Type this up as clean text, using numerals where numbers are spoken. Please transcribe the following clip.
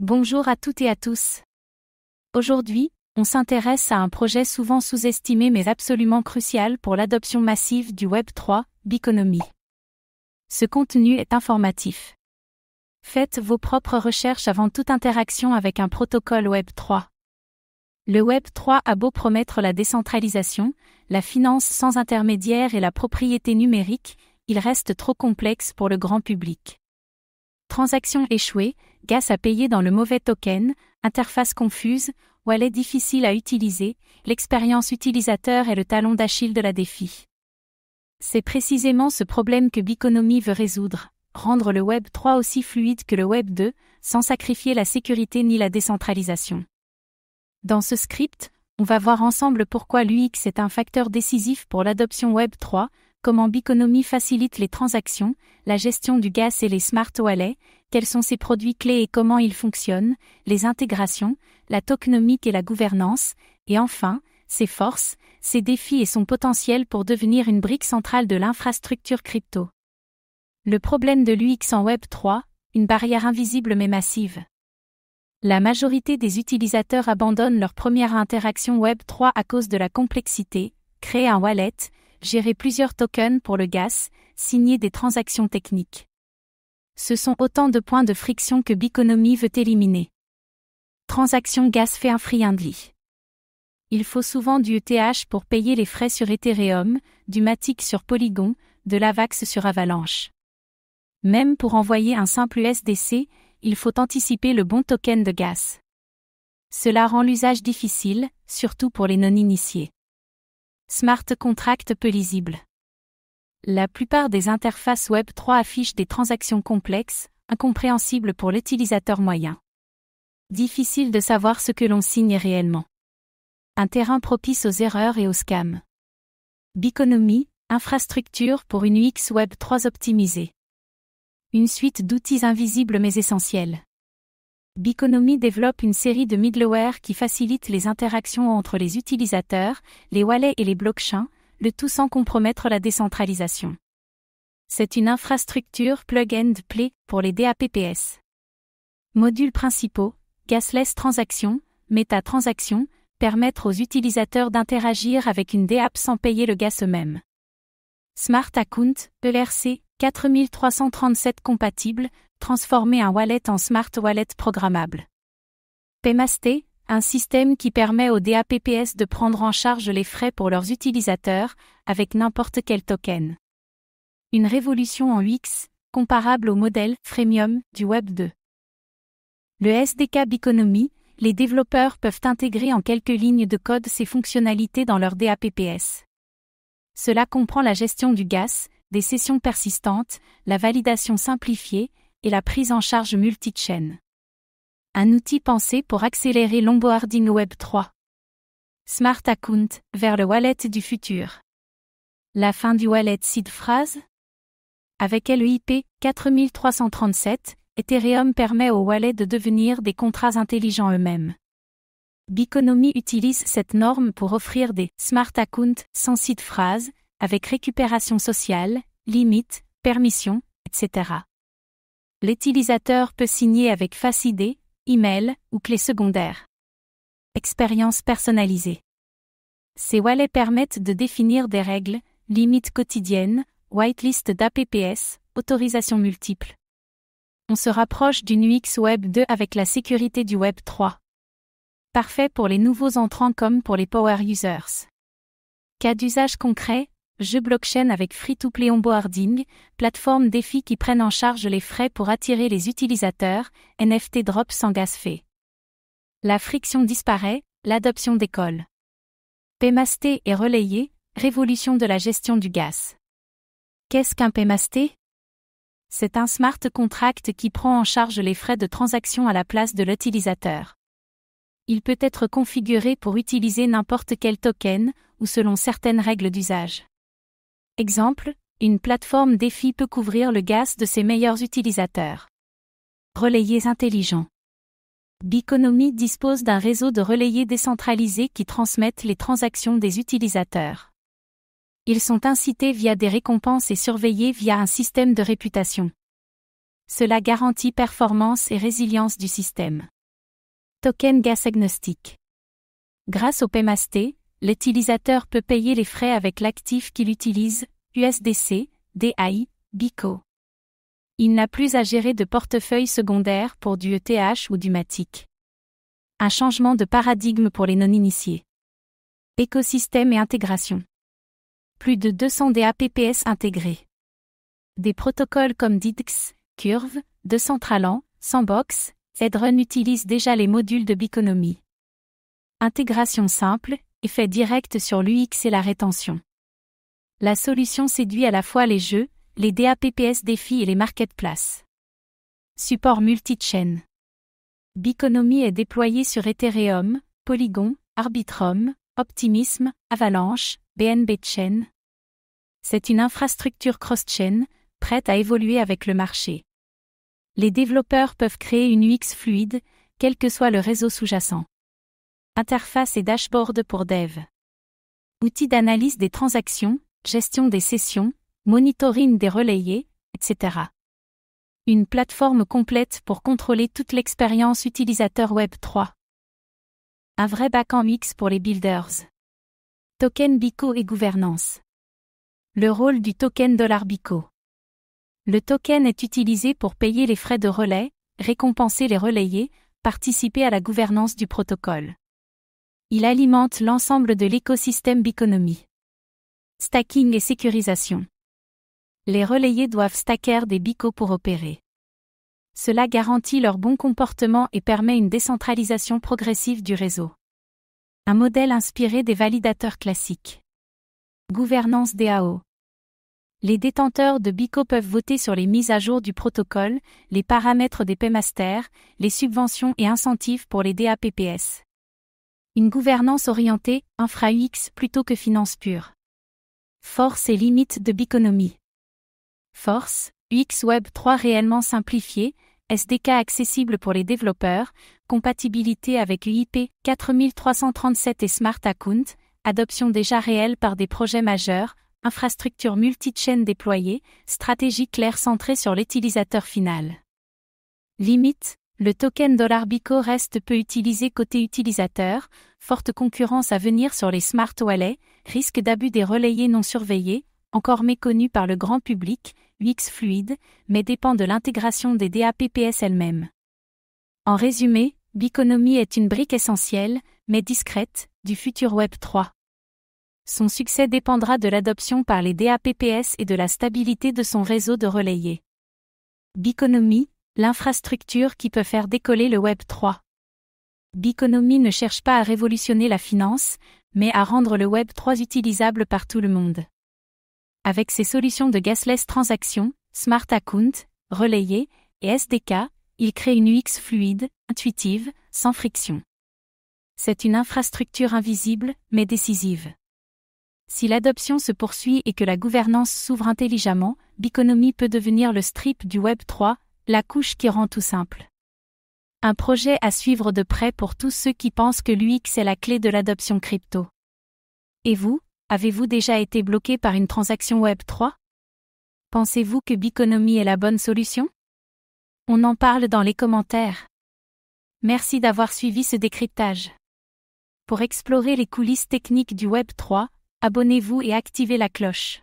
Bonjour à toutes et à tous. Aujourd'hui, on s'intéresse à un projet souvent sous-estimé mais absolument crucial pour l'adoption massive du Web 3, Biconomy. Ce contenu est informatif. Faites vos propres recherches avant toute interaction avec un protocole Web 3. Le Web 3 a beau promettre la décentralisation, la finance sans intermédiaire et la propriété numérique, il reste trop complexe pour le grand public. Transactions échouées, gas à payer dans le mauvais token, interface confuse, wallet difficile à utiliser, l'expérience utilisateur est le talon d'Achille de la défi. C'est précisément ce problème que Biconomy veut résoudre, rendre le Web 3 aussi fluide que le Web 2, sans sacrifier la sécurité ni la décentralisation. Dans ce script, on va voir ensemble pourquoi l'UX est un facteur décisif pour l'adoption Web 3, comment Biconomy facilite les transactions, la gestion du gas et les smart wallets, quels sont ses produits clés et comment ils fonctionnent, les intégrations, la tokenomique et la gouvernance, et enfin, ses forces, ses défis et son potentiel pour devenir une brique centrale de l'infrastructure crypto. Le problème de l'UX en Web 3, une barrière invisible mais massive. La majorité des utilisateurs abandonnent leur première interaction Web 3 à cause de la complexité, créer un wallet, gérer plusieurs tokens pour le gas, signer des transactions techniques. Ce sont autant de points de friction que Biconomy veut éliminer. Transaction gas fait friendly. Il faut souvent du ETH pour payer les frais sur Ethereum, du Matic sur Polygon, de l'Avax sur Avalanche. Même pour envoyer un simple USDC, il faut anticiper le bon token de gas. Cela rend l'usage difficile, surtout pour les non-initiés. Smart contract peu lisible. La plupart des interfaces Web 3 affichent des transactions complexes, incompréhensibles pour l'utilisateur moyen. Difficile de savoir ce que l'on signe réellement. Un terrain propice aux erreurs et aux scams. Biconomy, infrastructure pour une UX Web 3 optimisée. Une suite d'outils invisibles mais essentiels. Biconomy développe une série de middleware qui facilitent les interactions entre les utilisateurs, les wallets et les blockchains, le tout sans compromettre la décentralisation. C'est une infrastructure plug and play pour les DApps. Modules principaux, gasless transaction, méta-transaction, permettre aux utilisateurs d'interagir avec une DApp sans payer le gas eux-mêmes. Smart Account, ERC, 4337 compatible, transformer un wallet en smart wallet programmable. Paymasté, un système qui permet aux DApps de prendre en charge les frais pour leurs utilisateurs, avec n'importe quel token. Une révolution en UX, comparable au modèle freemium du Web 2. Le SDK Biconomy, les développeurs peuvent intégrer en quelques lignes de code ces fonctionnalités dans leur DApps. Cela comprend la gestion du gas, des sessions persistantes, la validation simplifiée, et la prise en charge multi-chain. Un outil pensé pour accélérer l'onboarding Web 3. Smart Account, vers le wallet du futur. La fin du wallet seed phrase? Avec LEIP 4337, Ethereum permet aux wallets de devenir des contrats intelligents eux-mêmes. Biconomy utilise cette norme pour offrir des smart accounts sans seed phrase, avec récupération sociale, limite, permission, etc. L'utilisateur peut signer avec Face ID, email ou clé secondaire. Expérience personnalisée. Ces wallets permettent de définir des règles, limites quotidiennes, whitelist d'APPS, autorisations multiples. On se rapproche d'une UX Web 2 avec la sécurité du Web 3. Parfait pour les nouveaux entrants comme pour les power users. Cas d'usage concret, jeu blockchain avec free-to-play onboarding, plateforme défis qui prennent en charge les frais pour attirer les utilisateurs, NFT drop sans gas fait. La friction disparaît, l'adoption décolle. Paymasté et relayé, révolution de la gestion du gas. Qu'est-ce qu'un Paymasté? C'est un smart contract qui prend en charge les frais de transaction à la place de l'utilisateur. Il peut être configuré pour utiliser n'importe quel token, ou selon certaines règles d'usage. Exemple, une plateforme défi peut couvrir le gas de ses meilleurs utilisateurs. Relayés intelligents. Biconomy dispose d'un réseau de relayés décentralisés qui transmettent les transactions des utilisateurs. Ils sont incités via des récompenses et surveillés via un système de réputation. Cela garantit performance et résilience du système. Token gas agnostique. Grâce au Paymasté, l'utilisateur peut payer les frais avec l'actif qu'il utilise, USDC, DAI, BICO. Il n'a plus à gérer de portefeuille secondaire pour du ETH ou du Matic. Un changement de paradigme pour les non-initiés. Écosystème et intégration. Plus de 200 DApps intégrés. Des protocoles comme DIDX, Curve, Decentraland, Sandbox, Zrun utilisent déjà les modules de Biconomy. Intégration simple, effet direct sur l'UX et la rétention. La solution séduit à la fois les jeux, les DApps défis et les marketplaces. Support multi-chain. Biconomy est déployé sur Ethereum, Polygon, Arbitrum, Optimism, Avalanche, BNB Chain. C'est une infrastructure cross-chain, prête à évoluer avec le marché. Les développeurs peuvent créer une UX fluide, quel que soit le réseau sous-jacent. Interface et dashboard pour dev. Outils d'analyse des transactions, gestion des sessions, monitoring des relayés, etc. Une plateforme complète pour contrôler toute l'expérience utilisateur Web3. Un vrai back-end UX pour les builders. Token BICO et gouvernance. Le rôle du token $BICO. Le token est utilisé pour payer les frais de relais, récompenser les relayés, participer à la gouvernance du protocole. Il alimente l'ensemble de l'écosystème Biconomy. Stacking et sécurisation. Les relayés doivent stacker des BICO pour opérer. Cela garantit leur bon comportement et permet une décentralisation progressive du réseau. Un modèle inspiré des validateurs classiques. Gouvernance DAO. Les détenteurs de BICO peuvent voter sur les mises à jour du protocole, les paramètres des paymasters, les subventions et incentives pour les DApps. Une gouvernance orientée, infra-UX plutôt que finance pure. Force et limites de Biconomy. Force, UX Web 3 réellement simplifié, SDK accessible pour les développeurs, compatibilité avec UIP 4337 et Smart Account, adoption déjà réelle par des projets majeurs, infrastructure multi-chain déployée, stratégie claire centrée sur l'utilisateur final. Limite, le token $BICO reste peu utilisé côté utilisateur, forte concurrence à venir sur les smart wallets, risque d'abus des relayés non surveillés, encore méconnu par le grand public, UX fluide, mais dépend de l'intégration des DApps elles-mêmes. En résumé, Biconomy est une brique essentielle, mais discrète, du futur Web 3. Son succès dépendra de l'adoption par les DApps et de la stabilité de son réseau de relayés. Biconomy, l'infrastructure qui peut faire décoller le Web 3. Biconomy ne cherche pas à révolutionner la finance, mais à rendre le Web 3 utilisable par tout le monde. Avec ses solutions de gasless transactions, Smart Account, relayés et SDK, il crée une UX fluide, intuitive, sans friction. C'est une infrastructure invisible, mais décisive. Si l'adoption se poursuit et que la gouvernance s'ouvre intelligemment, Biconomy peut devenir le strip du Web 3, la couche qui rend tout simple. Un projet à suivre de près pour tous ceux qui pensent que l'UX est la clé de l'adoption crypto. Et vous, avez-vous déjà été bloqué par une transaction Web 3 ? Pensez-vous que Biconomy est la bonne solution ? On en parle dans les commentaires. Merci d'avoir suivi ce décryptage. Pour explorer les coulisses techniques du Web 3, abonnez-vous et activez la cloche.